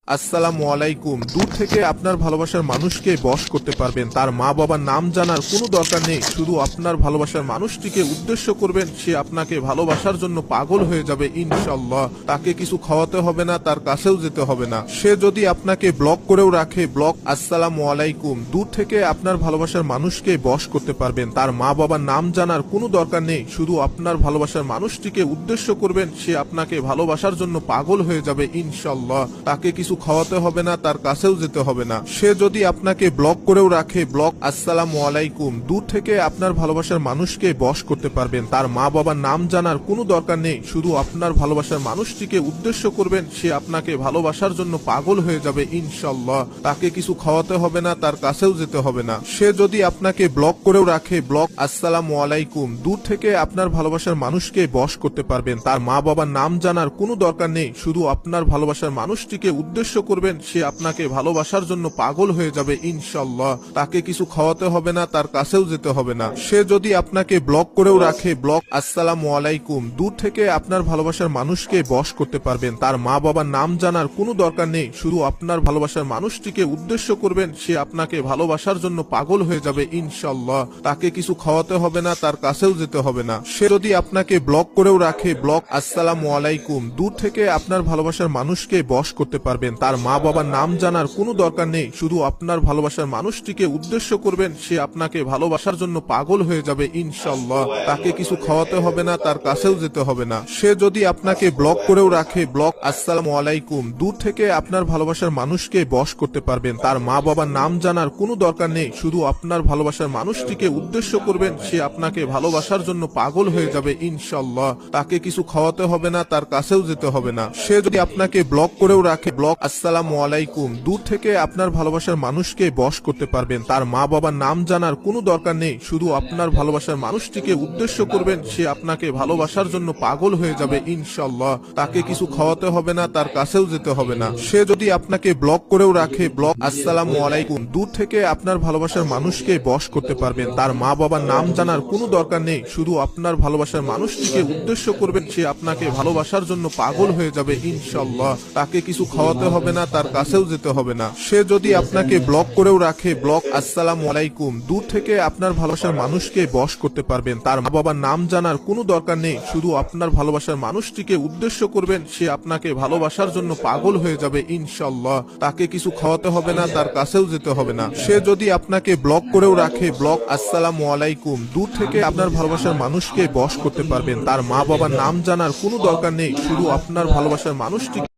আসসালামু আলাইকুম। দূর থেকে আপনার ভালোবাসার মানুষকে বশ করতে পারবেন, তার মা বাবার নাম জানার কোনো দরকার নেই। শুধু আপনার ভালোবাসার মানুষটিকে উদ্দেশ্য করবেন, সে আপনাকে ভালোবাসার জন্য পাগল হয়ে যাবে ইনশাল্লাহ। তাকে কিছু খাওয়াতে হবে না, তার কাছেও যেতে হবে না। সে যদি আপনাকে ব্লক করেও রাখে, ব্লক। আসসালামু আলাইকুম। দূর থেকে আপনার ভালোবাসার মানুষকে বশ করতে পারবেন, তার মা বাবার নাম জানার কোনো দরকার নেই। শুধু আপনার ভালোবাসার মানুষটিকে উদ্দেশ্য করবেন, সে আপনাকে ভালোবাসার জন্য পাগল হয়ে যাবে ইনশাল্লাহ। তাকে কিছু খাওয়াতে হবে না, তার কাছেও যেতে হবে না। সে যদি আপনাকে ব্লক করেও রাখে, ব্লক। আসসালামু আলাইকুম। দূর থেকে আপনার ভালোবাসার মানুষকে বশ করতে পারবেন, তার মা বাবার নাম জানার কোনো দরকার নেই। শুধু আপনার ভালোবাসার মানুষটিকে উদ্দেশ্য করবেন, সে আপনাকে ভালোবাসার জন্য পাগল হয়ে যাবে ইনশাল্লাহ। তাকে কিছু খাওয়াতে হবে না, তার কাছেও যেতে হবে না। সে যদি আপনাকে ব্লক করেও রাখে, ব্লক। আসসালামু আলাইকুম। দূর থেকে আপনার ভালোবাসার মানুষকে বশ করতে পারবেন, তার মা বাবার নাম জানার কোনো দরকার নেই। শুধু আপনার ভালোবাসার মানুষটিকে উদ্দেশ্য করবেন, সে আপনাকে ভালোবাসার জন্য পাগল হয়ে যাবে ইনশাল্লাহ। তাকে কিছু খাওয়াতে হবে না, তার কাছেও যেতে হবে না। সে যদি আপনাকে ব্লক করেও রাখে, ব্লক। আসসালামু আলাইকুম। দূর থেকে আপনার ভালোবাসার মানুষকে বশ করতে পারবেন, তার মা বাবার নাম জানার কোনো দরকার নেই। শুধু আপনার ভালোবাসার মানুষটিকে উদ্দেশ্য করবেন, সে আপনাকে ভালোবাসার জন্য পাগল হয়ে যাবে ইনশাল্লাহ। তাকে কিছু খাওয়াতে হবে না, তার কাছেও যেতে হবে না। সে যদি আপনাকে ব্লক করেও রাখে, ব্লক। আসসালামু আলাইকুম। দূর থেকে আপনার ভালোবাসার মানুষকে বশ করতে পারবেন, তার মা বাবার নাম জানার কোনো দরকার নেই। শুধু আপনার ভালোবাসার মানুষটিকে উদ্দেশ্য করবেন, সে আপনাকে ভালোবাসার জন্য পাগল হয়ে যাবে ইনশাল্লাহ। তাকে কিছু খাওয়াতে হবে না, তার কাছেও যেতে হবে না। সে যদি আপনাকে ব্লক করেও রাখে, ব্লক। আসসালামু আলাইকুম। দূর থেকে আপনার ভালোবাসার মানুষকে বশ করতে পারবেন, তার মা বাবার নাম জানার কোনো দরকার নেই। শুধু আপনার ভালোবাসার মানুষটিকে উদ্দেশ্য করবেন, সে আপনাকে ভালোবাসার জন্য পাগল হয়ে যাবে ইনশাল্লাহ। তাকে কিছু খাওয়াতে হবে না, তার কাছেও যেতে হবে না। সে যদি আপনাকে ব্লক করেও রাখে, ব্লক। আসসালামু আলাইকুম। দূর থেকে আপনার ভালোবাসার মানুষকে বশ করতে পারবেন, তার মা বাবার নাম জানার কোনো দরকার নেই। শুধু আপনার ভালোবাসার মানুষটিকে উদ্দেশ্য করবেন, সে আপনাকে ভালোবাসার জন্য পাগল হয়ে যাবে ইনশাল্লাহ। তাকে কিছু খাওয়াতে হবে না, তার কাছেও যেতে হবে না। সে যদি আপনাকে ব্লক করেও রাখে, ব্লক। আসসালামু আলাইকুম। দূর থেকে আপনার ভালোবাসার মানুষকে বশ করতে পারবেন, তার মা বাবার নাম জানার কোনো দরকার নেই। শুধু আপনার ভালোবাসার মানুষটিকে উদ্দেশ্য করবেন, সে আপনাকে ভালোবাসার জন্য পাগল হয়ে যাবে ইনশাল্লাহ। তাকে কিছু খাওয়াতে হবে না, তার কাছেও যেতে হবে না। সে যদি আপনাকে ব্লক করেও রাখে, ব্লক। আসসালামু আলাইকুম। দূর থেকে আপনার ভালোবাসার মানুষকে বশ করতে পারবেন, তার মা বাবার নাম জানার কোনো দরকার নেই। শুধু আপনার ভালোবাসার মানুষটিকে উদ্দেশ্য করবেন, সে আপনাকে ভালোবাসার জন্য পাগল হয়ে যাবে ইনশাল্লাহ। তাকে কিছু খাওয়াতে হবে না, তার কাছেও যেতে হবে না। সে যদি আপনাকে ব্লক করেও রাখে, ব্লক। আসসালামু আলাইকুম। দূর থেকে আপনার ভালোবাসার মানুষকে বশ করতে পারবেন, তার মা বাবার নাম জানার কোনো দরকার নেই। শুধু আপনার ভালোবাসার মানুষটিকে